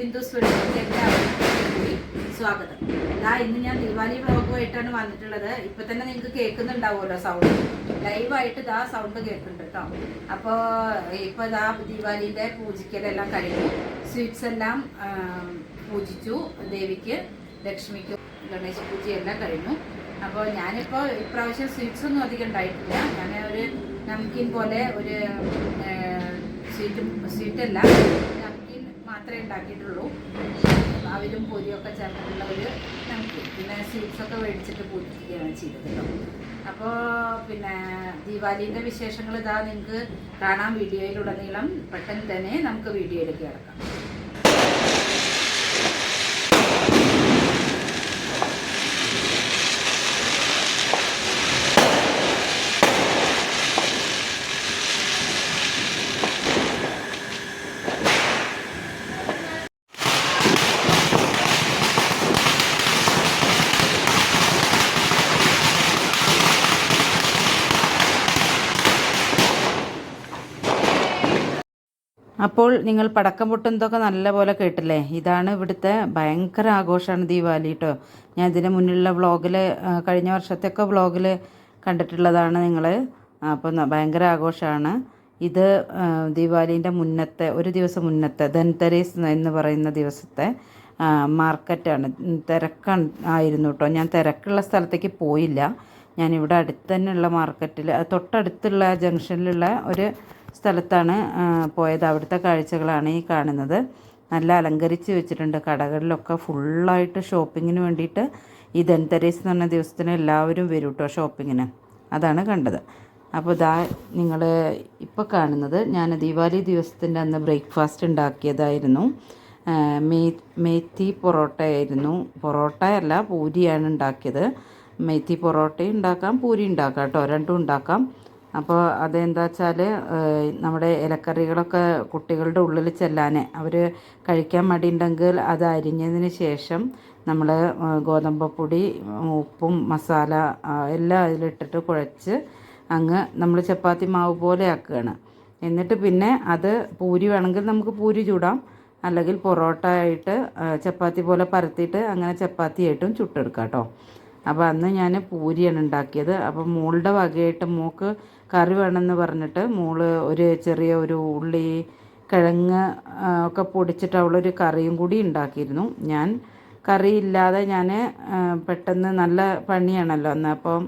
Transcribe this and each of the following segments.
ബിന്ദുസ് വീഡിയോയിലേക്ക് എല്ലാവർക്കും കൂടി സ്വാഗതം. ഇന്ന് ഞാൻ ദീപാവലി വ്ളോഗുമായിട്ടാണ് വന്നിട്ടുള്ളത്. ഇപ്പൊ തന്നെ നിങ്ങൾക്ക് കേൾക്കുന്നുണ്ടാവുമല്ലോ സൗണ്ട്, ലൈവായിട്ട് സൗണ്ട് കേൾക്കുന്നുണ്ട് കേട്ടോ. അപ്പോൾ ഇപ്പോൾ ദീപാവലിൻ്റെ പൂജിക്കലെല്ലാം കഴിഞ്ഞു. സ്വീറ്റ്സ് എല്ലാം പൂജിച്ചു. ദേവിക്ക്, ലക്ഷ്മിക്ക് ഗണേശ പൂജയെല്ലാം കഴിഞ്ഞു. അപ്പോൾ ഞാനിപ്പോൾ ഇപ്രാവശ്യം സ്വീറ്റ്സ് ഒന്നും അധികം ഉണ്ടായിട്ടില്ല. ഞാൻ ഒരു നംകീൻ പോലെ ഒരു സ്വീറ്റല്ല, നംകീൻ മാത്രമേ ഉണ്ടാക്കിയിട്ടുള്ളൂ. അവരും പൊരിയൊക്കെ ചേർന്നിട്ടുള്ള ഒരു നംകീൻ, പിന്നെ സ്വീറ്റ്സൊക്കെ മേടിച്ചിട്ട് പൂജിക്കുകയാണ് ചെയ്തത് കേട്ടോ. അപ്പോൾ പിന്നെ ദീപാവലിൻ്റെ വിശേഷങ്ങൾ നിങ്ങൾക്ക് കാണാം വീഡിയോയിലുടനീളം. പെട്ടെന്ന് തന്നെ നമുക്ക് വീഡിയോയിലേക്ക് കിടക്കാം. അപ്പോൾ നിങ്ങൾ പടക്കം പൊട്ടുന്നതൊക്കെ നല്ല പോലെ കേട്ടില്ലേ? ഇതാണ് ഇവിടുത്തെ ഭയങ്കര ആഘോഷമാണ് ദീപാവലി കേട്ടോ. ഞാൻ ഇതിന് മുന്നിലുള്ള വ്ളോഗിൽ, കഴിഞ്ഞ വർഷത്തെയൊക്കെ വ്ളോഗിൽ കണ്ടിട്ടുള്ളതാണ് നിങ്ങൾ. അപ്പോൾ ഭയങ്കര ആഘോഷമാണ് ഇത്. ദീപാവലീൻ്റെ മുന്നത്തെ ഒരു ദിവസം മുന്നത്തെ ധൻതെരേസ് എന്ന് പറയുന്ന ദിവസത്തെ മാർക്കറ്റാണ്. ആയിരുന്നു കേട്ടോ. ഞാൻ തിരക്കുള്ള സ്ഥലത്തേക്ക് പോയില്ല. ഞാനിവിടെ അടുത്ത് തന്നെയുള്ള മാർക്കറ്റിൽ, തൊട്ടടുത്തുള്ള ജംഗ്ഷനിലുള്ള ഒരു സ്ഥലത്താണ് പോയത്. അവിടുത്തെ കാഴ്ചകളാണ് ഈ കാണുന്നത്. നല്ല അലങ്കരിച്ച് വെച്ചിട്ടുണ്ട്. കടകളിലൊക്കെ ഫുള്ളായിട്ട് ഷോപ്പിങ്ങിന് വേണ്ടിയിട്ട് ഈ ധൻതെരേസ് എന്ന് പറഞ്ഞ ദിവസത്തിന് എല്ലാവരും വരും കേട്ടോ ഷോപ്പിങ്ങിന്. അതാണ് കണ്ടത്. അപ്പോൾ നിങ്ങൾ ഇപ്പോൾ കാണുന്നത് ഞാൻ ദീപാവലി ദിവസത്തിൻ്റെ അന്ന് ബ്രേക്ക്ഫാസ്റ്റ് ഉണ്ടാക്കിയതായിരുന്നു. മേത്തി പൊറോട്ടയായിരുന്നു. പൊറോട്ടയല്ല, പൂരിയാണ് ഉണ്ടാക്കിയത്. മേത്തി പൊറോട്ടയും ഉണ്ടാക്കാം, പൂരി ഉണ്ടാക്കാം കേട്ടോ, രണ്ടും ഉണ്ടാക്കാം. അപ്പോൾ അതെന്താ വെച്ചാൽ നമ്മുടെ ഇലക്കറികളൊക്കെ കുട്ടികളുടെ ഉള്ളിൽ ചെല്ലാൻ, അവർ കഴിക്കാൻ മടിയുണ്ടെങ്കിൽ അത് അരിഞ്ഞതിന് ശേഷം നമ്മൾ ഗോതമ്പപ്പൊടി, ഉപ്പും മസാല എല്ലാം അതിലിട്ടിട്ട് കുഴച്ച് നമ്മൾ ചപ്പാത്തി മാവ് പോലെ ആക്കുകയാണ്. എന്നിട്ട് പിന്നെ അത് പൂരി വേണമെങ്കിൽ നമുക്ക് പൂരി ചൂടാം, അല്ലെങ്കിൽ പൊറോട്ട ആയിട്ട് ചപ്പാത്തി പോലെ പരത്തിയിട്ട് അങ്ങനെ ചപ്പാത്തിയായിട്ടും ചുട്ടെടുക്കാം കേട്ടോ. അപ്പോൾ അന്ന് ഞാൻ പൂരിയാണ് ഉണ്ടാക്കിയത്. അപ്പോൾ മോളുടെ വകയായിട്ട് മോൾക്ക് കറി വേണമെന്ന് പറഞ്ഞിട്ട് മോള് ഒരു ചെറിയ ഒരു ഉള്ളി, കിഴങ്ങ് ഒക്കെ പൊടിച്ചിട്ട് അവളൊരു കറിയും കൂടി ഉണ്ടാക്കിയിരുന്നു. ഞാൻ കറി ഇല്ലാതെ പെട്ടെന്ന് നല്ല പണിയാണല്ലോ അന്ന്. അപ്പം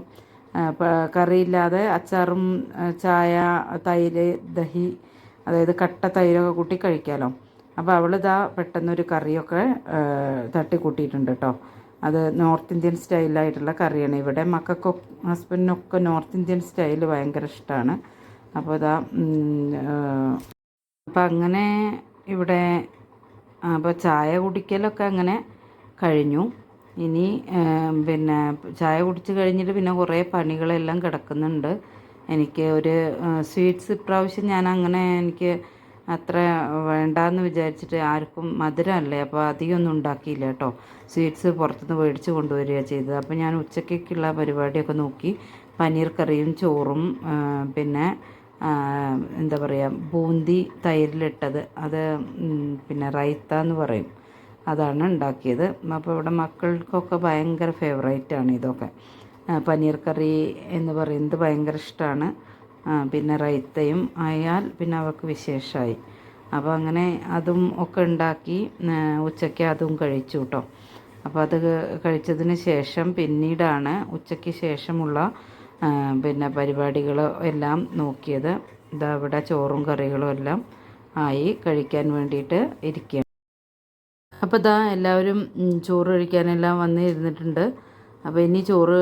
കറിയില്ലാതെ അച്ചാറും ചായ, തൈര്, ദഹി, അതായത് കട്ട തൈരൊക്കെ കൂട്ടി കഴിക്കാമല്ലോ. അപ്പോൾ അവളിതാ പെട്ടെന്നൊരു കറിയൊക്കെ തട്ടിക്കൂട്ടിയിട്ടുണ്ട് കേട്ടോ. അത് നോർത്ത് ഇന്ത്യൻ സ്റ്റൈലായിട്ടുള്ള കറിയാണ്. ഇവിടെ മക്കൾക്കൊക്കെ ഹസ്ബൻഡിനൊക്കെ നോർത്ത് ഇന്ത്യൻ സ്റ്റൈൽ ഭയങ്കര ഇഷ്ടമാണ്. അപ്പോൾ അപ്പം അങ്ങനെ ഇവിടെ അപ്പോൾ ചായ കുടിക്കലൊക്കെ അങ്ങനെ കഴിഞ്ഞു. ഇനി പിന്നെ ചായ കുടിച്ച് കഴിഞ്ഞിട്ട് പിന്നെ കുറേ പണികളെല്ലാം കിടക്കുന്നുണ്ട്. എനിക്ക് ഒരു സ്വീറ്റ്സ് ഇപ്രാവശ്യം എനിക്ക് അത്ര വേണ്ടാന്ന് വിചാരിച്ചിട്ട്, ആർക്കും മധുരമല്ലേ, അപ്പോൾ അധികമൊന്നും ഉണ്ടാക്കിയില്ല കേട്ടോ. സ്വീറ്റ്സ് പുറത്തുനിന്ന് മേടിച്ച് കൊണ്ടുവരിക ചെയ്തത്. അപ്പോൾ ഞാൻ ഉച്ചയ്ക്കുള്ള പരിപാടിയൊക്കെ നോക്കി. പനീർ കറിയും ചോറും പിന്നെ എന്താ പറയുക, ബൂന്തി തൈരിലിട്ടത്, അത് പിന്നെ റൈത്ത എന്ന് പറയും, അതാണ് ഉണ്ടാക്കിയത്. അപ്പോൾ ഇവിടെ മക്കൾക്കൊക്കെ ഭയങ്കര ഫേവറേറ്റാണ് ഇതൊക്കെ. പനീർ കറി എന്ന് പറയുന്നത് ഭയങ്കര ഇഷ്ടമാണ്. പിന്നെ റൈത്തയും ആയാൽ പിന്നെ അവർക്ക് വിശേഷമായി. അപ്പോൾ അങ്ങനെ അതും ഒക്കെ ഉണ്ടാക്കി ഉച്ചയ്ക്ക് അതും കഴിച്ചു കേട്ടോ. അപ്പോൾ അത് കഴിച്ചതിന് ശേഷം പിന്നീടാണ് ഉച്ചയ്ക്ക് ശേഷമുള്ള പിന്നെ പരിപാടികൾ എല്ലാം നോക്കിയത്. ഇവിടെ ചോറും കറികളും എല്ലാം ആയി കഴിക്കാൻ വേണ്ടിയിട്ട് ഇരിക്കുകയാണ്. അപ്പോൾ എല്ലാവരും ചോറ് കഴിക്കാനെല്ലാം വന്നിരുന്നിട്ടുണ്ട്. അപ്പോൾ ഇനി ചോറ്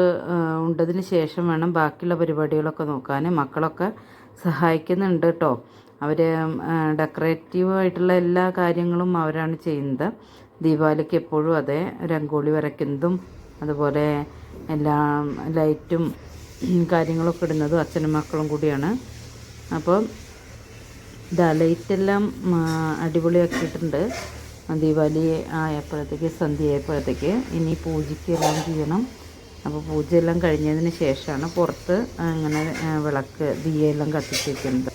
ഉണ്ടതിന് ശേഷം വേണം ബാക്കിയുള്ള പരിപാടികളൊക്കെ നോക്കാൻ. മക്കളൊക്കെ സഹായിക്കുന്നുണ്ട് കേട്ടോ. അവർ ഡെക്കറേറ്റീവായിട്ടുള്ള എല്ലാ കാര്യങ്ങളും അവരാണ് ചെയ്യുന്നത്. ദീപാവലിക്ക് എപ്പോഴും അതെ, രംഗോളി വരയ്ക്കുന്നതും അതുപോലെ എല്ലാം ലൈറ്റും കാര്യങ്ങളൊക്കെ ഇടുന്നതും അച്ഛനും മക്കളും കൂടിയാണ്. അപ്പോൾ ലൈറ്റെല്ലാം അടിപൊളിയാക്കിയിട്ടുണ്ട്. ദീപാവലി ആയപ്പോഴത്തേക്ക്, സന്ധ്യ ആയപ്പോഴത്തേക്ക് ഇനി പൂജയ്ക്കെല്ലാം ചെയ്യണം. അപ്പോൾ പൂജയെല്ലാം കഴിഞ്ഞതിന് ശേഷമാണ് പുറത്ത് അങ്ങനെ വിളക്ക്, ദിയെല്ലാം കത്തിച്ച് വയ്ക്കുന്നത്.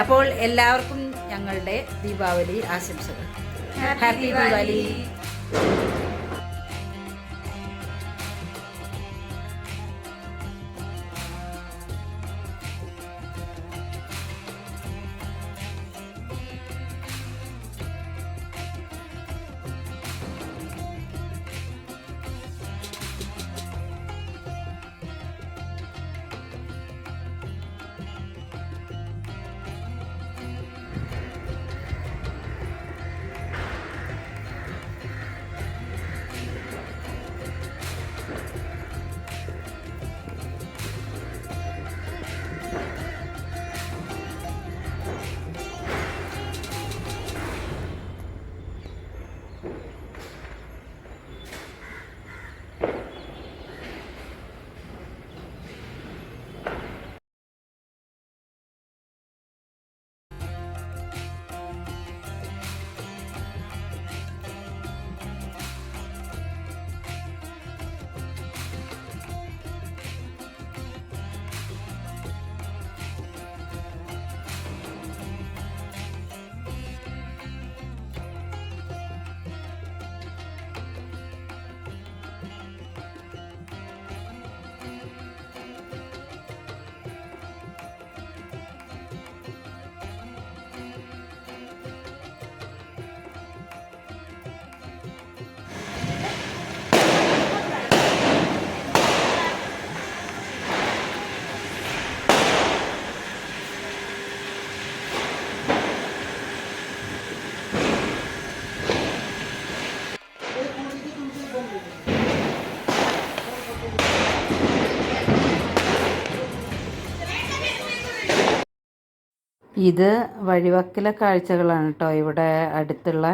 അപ്പോൾ എല്ലാവർക്കും ഞങ്ങളുടെ ദീപാവലി ആശംസകൾ. ഹാപ്പി ദീപാവലി. ഇത് വഴിവക്കിലെ കാഴ്ചകളാണ് കേട്ടോ. ഇവിടെ അടുത്തുള്ള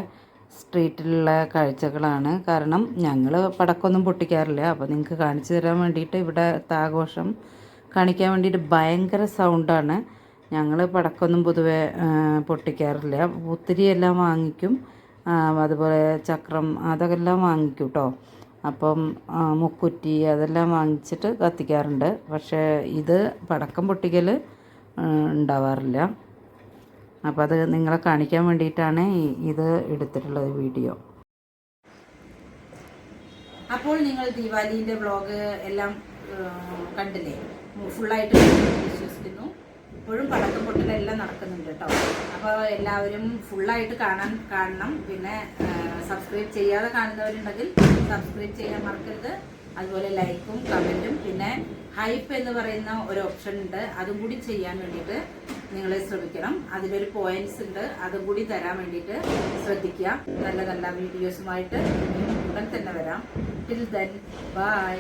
സ്ട്രീറ്റിലുള്ള കാഴ്ചകളാണ്. കാരണം ഞങ്ങൾ പടക്കമൊന്നും പൊട്ടിക്കാറില്ല. അപ്പോൾ നിങ്ങൾക്ക് കാണിച്ചു തരാൻ വേണ്ടിയിട്ട് ഇവിടെ ആഘോഷം കാണിക്കാൻ വേണ്ടിയിട്ട് ഭയങ്കര സൗണ്ടാണ്. ഞങ്ങൾ പടക്കമൊന്നും പൊതുവെ പൊട്ടിക്കാറില്ല. ഒത്തിരിയെല്ലാം വാങ്ങിക്കും. അതുപോലെ ചക്രം അതൊക്കെ എല്ലാം വാങ്ങിക്കും കേട്ടോ. അപ്പം മുക്കുറ്റി അതെല്ലാം വാങ്ങിച്ചിട്ട് കത്തിക്കാറുണ്ട്. പക്ഷേ ഇത് പടക്കം പൊട്ടിക്കൽ ഉണ്ടാവാറില്ല. അപ്പോൾ അത് നിങ്ങളെ കാണിക്കാൻ വേണ്ടിയിട്ടാണ് ഇത് എടുത്തിട്ടുള്ളത് വീഡിയോ. അപ്പോൾ നിങ്ങൾ ദീപാവലിൻ്റെ വ്ളോഗ് എല്ലാം കണ്ടില്ലേ? ഫുള്ളായിട്ട് വിശ്വസിക്കുന്നു. ഇപ്പോഴും പടക്കം പൊട്ടലെല്ലാം നടക്കുന്നുണ്ട് കേട്ടോ. അപ്പോൾ എല്ലാവരും ഫുള്ളായിട്ട് കാണണം. പിന്നെ സബ്സ്ക്രൈബ് ചെയ്യാതെ കാണുന്നവരുണ്ടെങ്കിൽ സബ്സ്ക്രൈബ് ചെയ്യാൻ മറക്കരുത്. അതുപോലെ ലൈക്കും കമൻറ്റും പിന്നെ ഹൈപ്പ് എന്ന് പറയുന്ന ഒരു ഓപ്ഷൻ ഉണ്ട്. അതും കൂടി ചെയ്യാൻ വേണ്ടിയിട്ട് നിങ്ങൾ ശ്രമിക്കണം. അതിലൊരു പോയിന്റ്സ് ഉണ്ട്, അതും കൂടി തരാൻ വേണ്ടിയിട്ട് ശ്രദ്ധിക്കുക. നല്ല നല്ല വീഡിയോസുമായിട്ട് ഉടൻ തന്നെ വരാം. Till then bye.